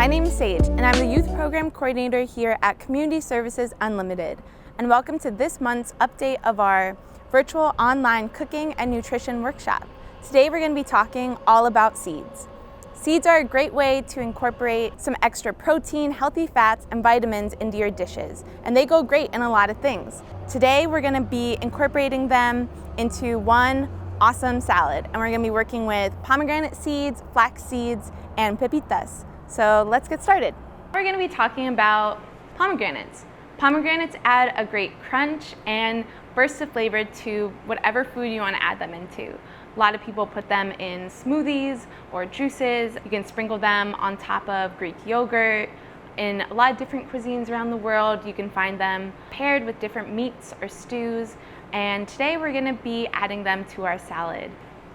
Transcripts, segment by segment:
My name is Sage, and I'm the Youth Program Coordinator here at Community Services Unlimited. And welcome to this month's update of our virtual online cooking and nutrition workshop. Today we're going to be talking all about seeds. Seeds are a great way to incorporate some extra protein, healthy fats, and vitamins into your dishes, and they go great in a lot of things. Today we're going to be incorporating them into one awesome salad, and we're going to be working with pomegranate seeds, flax seeds, and pepitas. So let's get started. We're going to be talking about pomegranates. Pomegranates add a great crunch and burst of flavor to whatever food you want to add them into. A lot of people put them in smoothies or juices. You can sprinkle them on top of Greek yogurt. In a lot of different cuisines around the world, you can find them paired with different meats or stews. And today we're going to be adding them to our salad.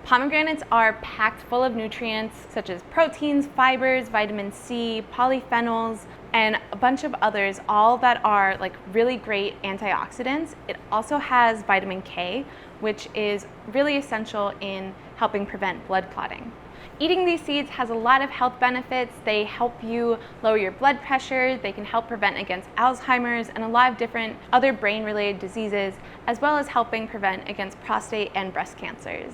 Pomegranates are packed full of nutrients such as proteins, fibers, vitamin C, polyphenols, and a bunch of others, all that are like really great antioxidants. It also has vitamin K, which is really essential in helping prevent blood clotting. Eating these seeds has a lot of health benefits. They help you lower your blood pressure, they can help prevent against Alzheimer's and a lot of different other brain-related diseases, as well as helping prevent against prostate and breast cancers.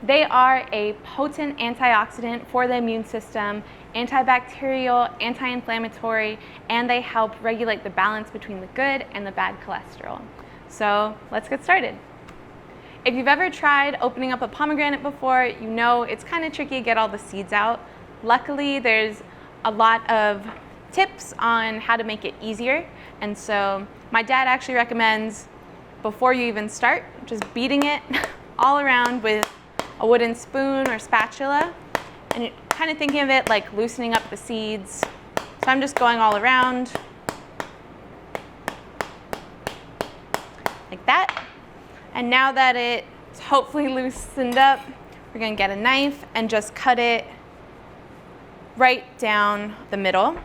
They are a potent antioxidant for the immune system, antibacterial, anti-inflammatory, and they help regulate the balance between the good and the bad cholesterol. So let's get started. If you've ever tried opening up a pomegranate before, you know it's kind of tricky to get all the seeds out. Luckily, there's a lot of tips on how to make it easier. And so my dad actually recommends, before you even start, just beating it all around with a wooden spoon or spatula, and you're kind of thinking of it like loosening up the seeds. So I'm just going all around like that. And now that it's hopefully loosened up, we're going to get a knife and just cut it right down the middle.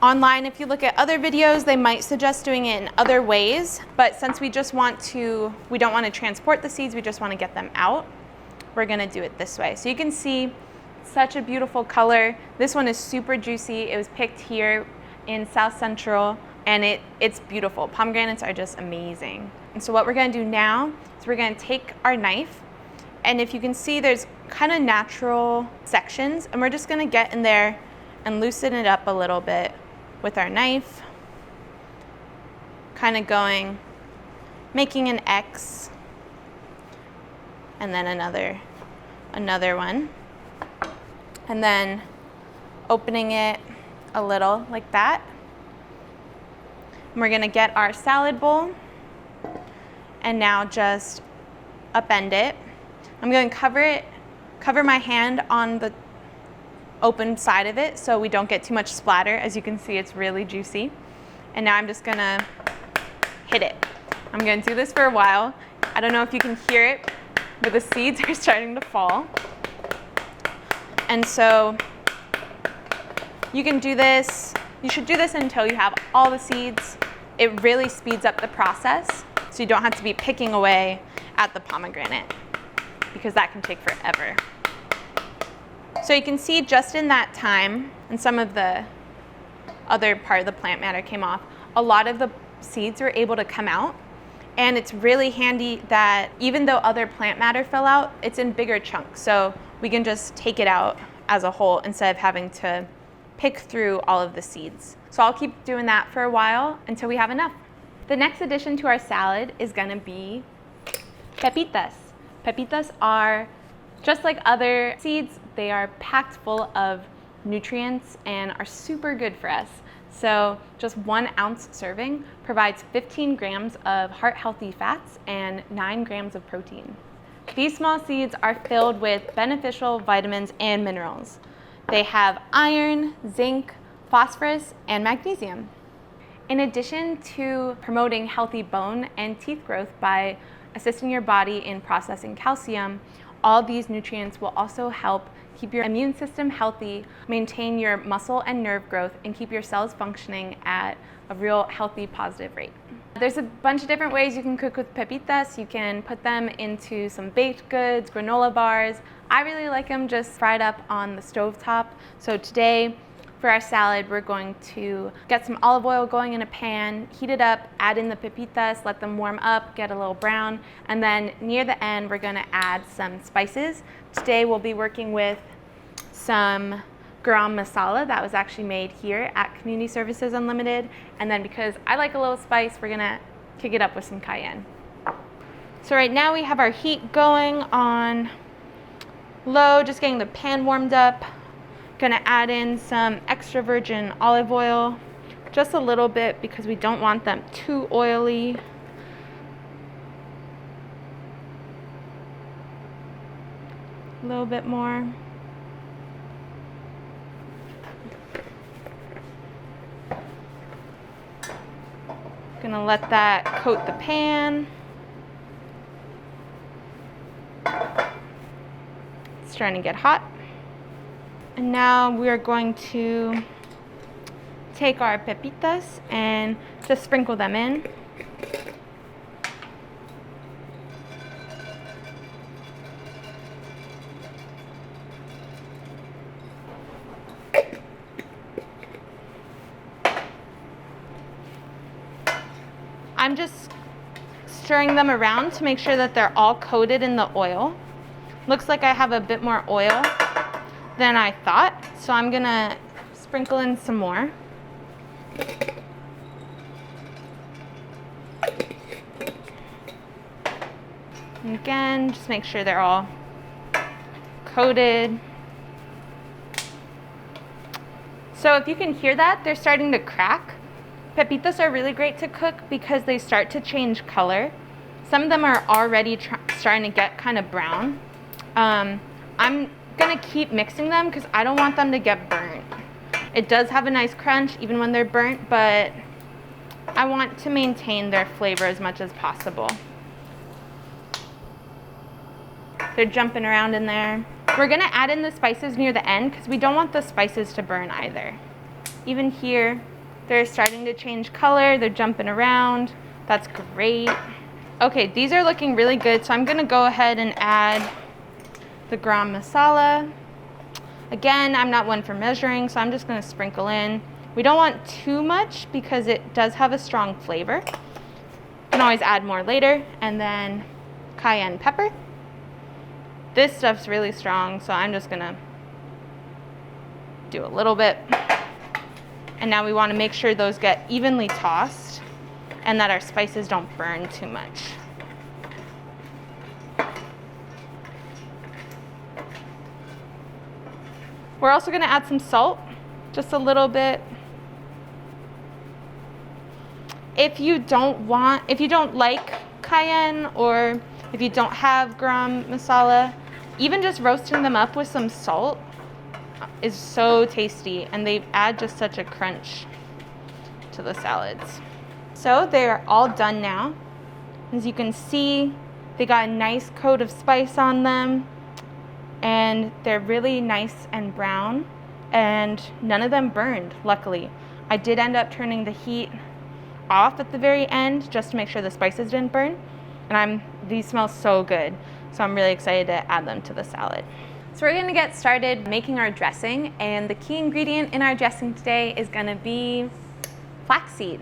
Online, if you look at other videos, they might suggest doing it in other ways, but since we don't want to transport the seeds, we just want to get them out, we're going to do it this way. So you can see such a beautiful color. This one is super juicy. It was picked here in South Central, and it's beautiful. Pomegranates are just amazing. And so what we're going to do now is we're going to take our knife, and if you can see, there's kind of natural sections, and we're just going to get in there and loosen it up a little bit with our knife, kind of making an X, and then another one, and then opening it a little like that. And we're gonna get our salad bowl, and now just upend it. I'm going to cover my hand on the open side of it so we don't get too much splatter. As you can see, it's really juicy. And now I'm just gonna hit it. I'm gonna do this for a while. I don't know if you can hear it, but the seeds are starting to fall. And so you can do this, you should do this until you have all the seeds. It really speeds up the process, so you don't have to be picking away at the pomegranate, because that can take forever. So you can see just in that time, and some of the other part of the plant matter came off, a lot of the seeds were able to come out. And it's really handy that even though other plant matter fell out, it's in bigger chunks. So we can just take it out as a whole instead of having to pick through all of the seeds. So I'll keep doing that for a while until we have enough. The next addition to our salad is gonna be pepitas. Pepitas are just like other seeds, they are packed full of nutrients and are super good for us. So just 1 ounce serving provides 15 grams of heart-healthy fats and 9 grams of protein. These small seeds are filled with beneficial vitamins and minerals. They have iron, zinc, phosphorus, and magnesium. In addition to promoting healthy bone and teeth growth by assisting your body in processing calcium, all these nutrients will also help keep your immune system healthy, maintain your muscle and nerve growth, and keep your cells functioning at a real healthy, positive rate. There's a bunch of different ways you can cook with pepitas. You can put them into some baked goods, granola bars. I really like them just fried up on the stovetop. So today, for our salad, we're going to get some olive oil going in a pan, heat it up, add in the pepitas, let them warm up, get a little brown, and then near the end, we're gonna add some spices. Today, we'll be working with some garam masala that was actually made here at Community Services Unlimited. And then because I like a little spice, we're gonna kick it up with some cayenne. So right now we have our heat going on low, just getting the pan warmed up. Gonna add in some extra virgin olive oil, just a little bit because we don't want them too oily. A little bit more. Gonna let that coat the pan. It's starting to get hot. And now we are going to take our pepitas and just sprinkle them in. I'm just stirring them around to make sure that they're all coated in the oil. Looks like I have a bit more oil than I thought, so I'm gonna sprinkle in some more. And again, just make sure they're all coated. So if you can hear that, they're starting to crack. Pepitas are really great to cook because they start to change color. Some of them are already starting to get kind of brown. I'm gonna keep mixing them because I don't want them to get burnt. It does have a nice crunch even when they're burnt, but I want to maintain their flavor as much as possible. They're jumping around in there. We're gonna add in the spices near the end because we don't want the spices to burn either. Even here, they're starting to change color, they're jumping around. That's great. Okay, these are looking really good, so I'm gonna go ahead and add the garam masala. Again, I'm not one for measuring, so I'm just gonna sprinkle in. We don't want too much because it does have a strong flavor. You can always add more later. And then cayenne pepper. This stuff's really strong, so I'm just gonna do a little bit. And now we want to make sure those get evenly tossed and that our spices don't burn too much. We're also going to add some salt, just a little bit. If you don't like cayenne, or if you don't have garam masala, even just roasting them up with some salt is so tasty, and they add just such a crunch to the salads. So they're all done now. As you can see, they got a nice coat of spice on them, and they're really nice and brown, and none of them burned, luckily. I did end up turning the heat off at the very end just to make sure the spices didn't burn, and these smell so good, so I'm really excited to add them to the salad. So we're gonna get started making our dressing, and the key ingredient in our dressing today is gonna be flaxseed.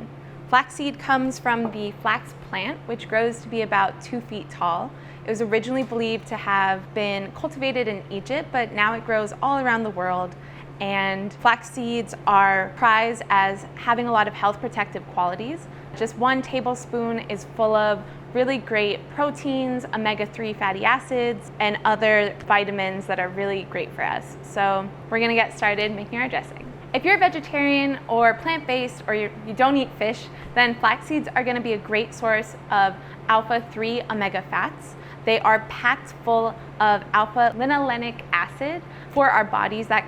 Flaxseed comes from the flax plant, which grows to be about 2 feet tall. It was originally believed to have been cultivated in Egypt, but now it grows all around the world. And flax seeds are prized as having a lot of health protective qualities. Just 1 tablespoon is full of really great proteins, omega-3 fatty acids, and other vitamins that are really great for us. So we're gonna get started making our dressing. If you're a vegetarian or plant-based, or you don't eat fish, then flax seeds are gonna be a great source of alpha-3 omega fats. They are packed full of alpha-linolenic acid for our bodies that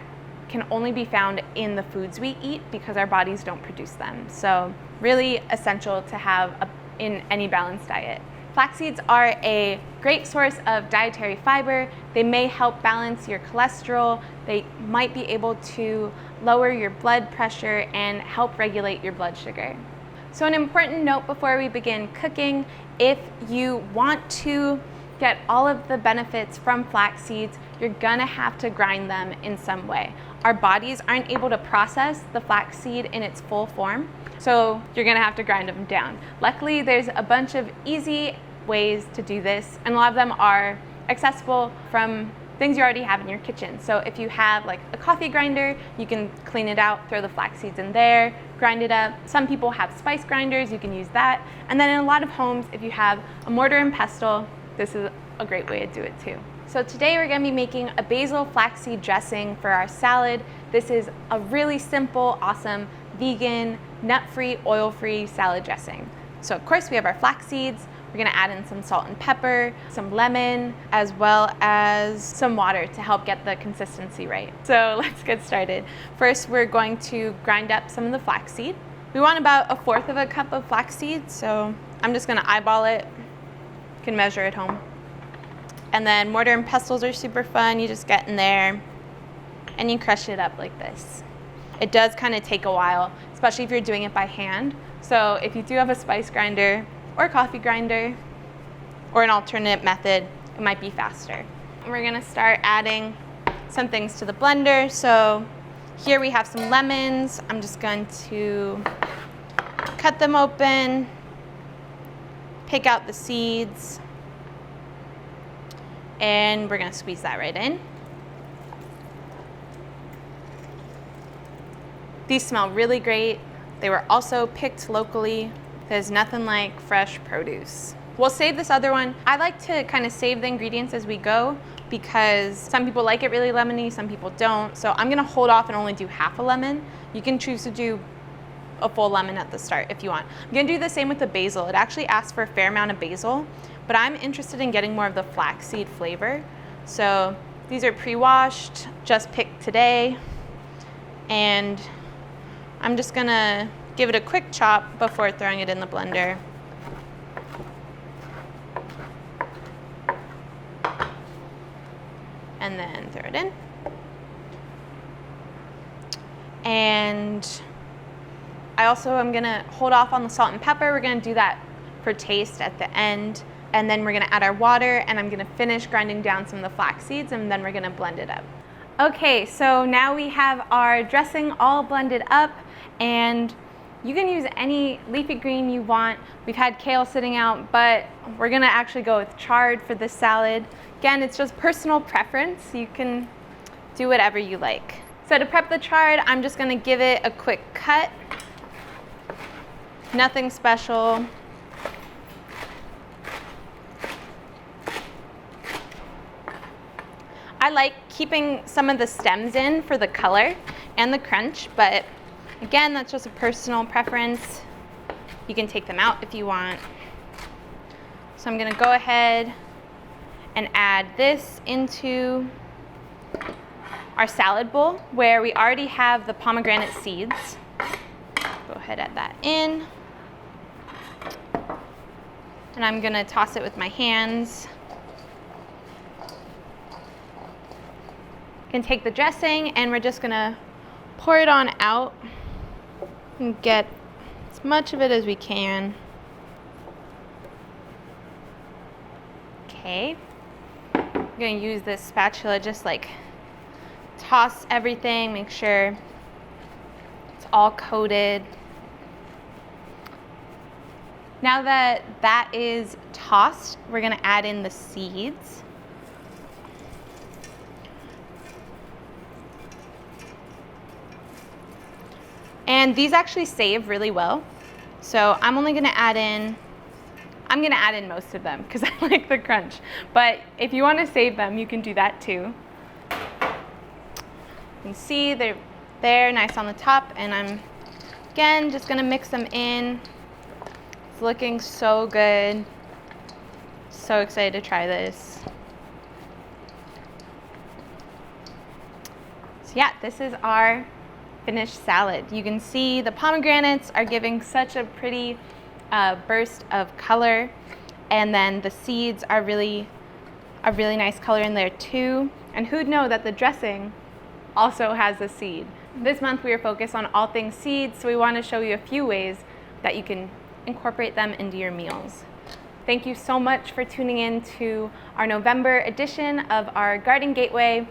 can only be found in the foods we eat because our bodies don't produce them. So really essential to have in any balanced diet. Flax seeds are a great source of dietary fiber. They may help balance your cholesterol. They might be able to lower your blood pressure and help regulate your blood sugar. So an important note before we begin cooking, if you want to get all of the benefits from flax seeds, you're gonna have to grind them in some way. Our bodies aren't able to process the flax seed in its full form, so you're gonna have to grind them down. Luckily, there's a bunch of easy ways to do this, and a lot of them are accessible from things you already have in your kitchen. So if you have like a coffee grinder, you can clean it out, throw the flax seeds in there, grind it up. Some people have spice grinders, you can use that. And then in a lot of homes, if you have a mortar and pestle, this is a great way to do it too. So today we're gonna be making a basil flaxseed dressing for our salad. This is a really simple, awesome, vegan, nut-free, oil-free salad dressing. So of course we have our flax seeds. We're gonna add in some salt and pepper, some lemon, as well as some water to help get the consistency right. So let's get started. First, we're going to grind up some of the flaxseed. We want about 1/4 of a cup of flaxseed, so I'm just gonna eyeball it. You can measure at home. And then mortar and pestles are super fun. You just get in there and you crush it up like this. It does kind of take a while, especially if you're doing it by hand. So if you do have a spice grinder, or a coffee grinder, or an alternate method, it might be faster. And we're gonna start adding some things to the blender. So here we have some lemons. I'm just going to cut them open, pick out the seeds, and we're gonna squeeze that right in. These smell really great. They were also picked locally. There's nothing like fresh produce. We'll save this other one. I like to kind of save the ingredients as we go because some people like it really lemony, some people don't. So I'm gonna hold off and only do half a lemon. You can choose to do a full lemon at the start if you want. I'm gonna do the same with the basil. It actually asks for a fair amount of basil, but I'm interested in getting more of the flaxseed flavor. So these are pre-washed, just picked today. And I'm just gonna give it a quick chop before throwing it in the blender. And then throw it in. And I also am gonna hold off on the salt and pepper. We're gonna do that for taste at the end. And then we're gonna add our water, and I'm gonna finish grinding down some of the flax seeds, and then we're gonna blend it up. Okay, so now we have our dressing all blended up, and you can use any leafy green you want. We've had kale sitting out, but we're gonna actually go with chard for this salad. Again, it's just personal preference. You can do whatever you like. So to prep the chard, I'm just gonna give it a quick cut. Nothing special. I like keeping some of the stems in for the color and the crunch, but again, that's just a personal preference. You can take them out if you want. So I'm gonna go ahead and add this into our salad bowl where we already have the pomegranate seeds. Go ahead, add that in. And I'm gonna toss it with my hands. You can take the dressing and we're just gonna pour it on out and get as much of it as we can. Okay, I'm gonna use this spatula, just like toss everything, make sure it's all coated. Now that that is tossed, we're gonna add in the seeds. And these actually save really well. So I'm gonna add in most of them because I like the crunch. But if you wanna save them, you can do that too. You can see they're there, nice on the top, and I'm, again, just gonna mix them in. It's looking so good. So excited to try this. So yeah, this is our finished salad. You can see the pomegranates are giving such a pretty burst of color, and then the seeds are really a really nice color in there too. And who'd know that the dressing also has a seed? This month we are focused on all things seeds, so we want to show you a few ways that you can incorporate them into your meals. Thank you so much for tuning in to our November edition of our Garden Gateway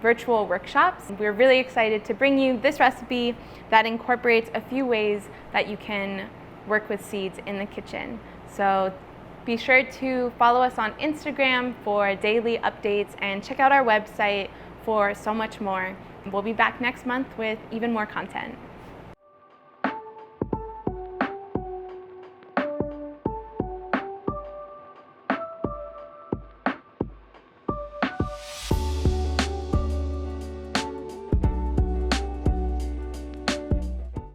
virtual workshops. We're really excited to bring you this recipe that incorporates a few ways that you can work with seeds in the kitchen. So be sure to follow us on Instagram for daily updates and check out our website for so much more. We'll be back next month with even more content.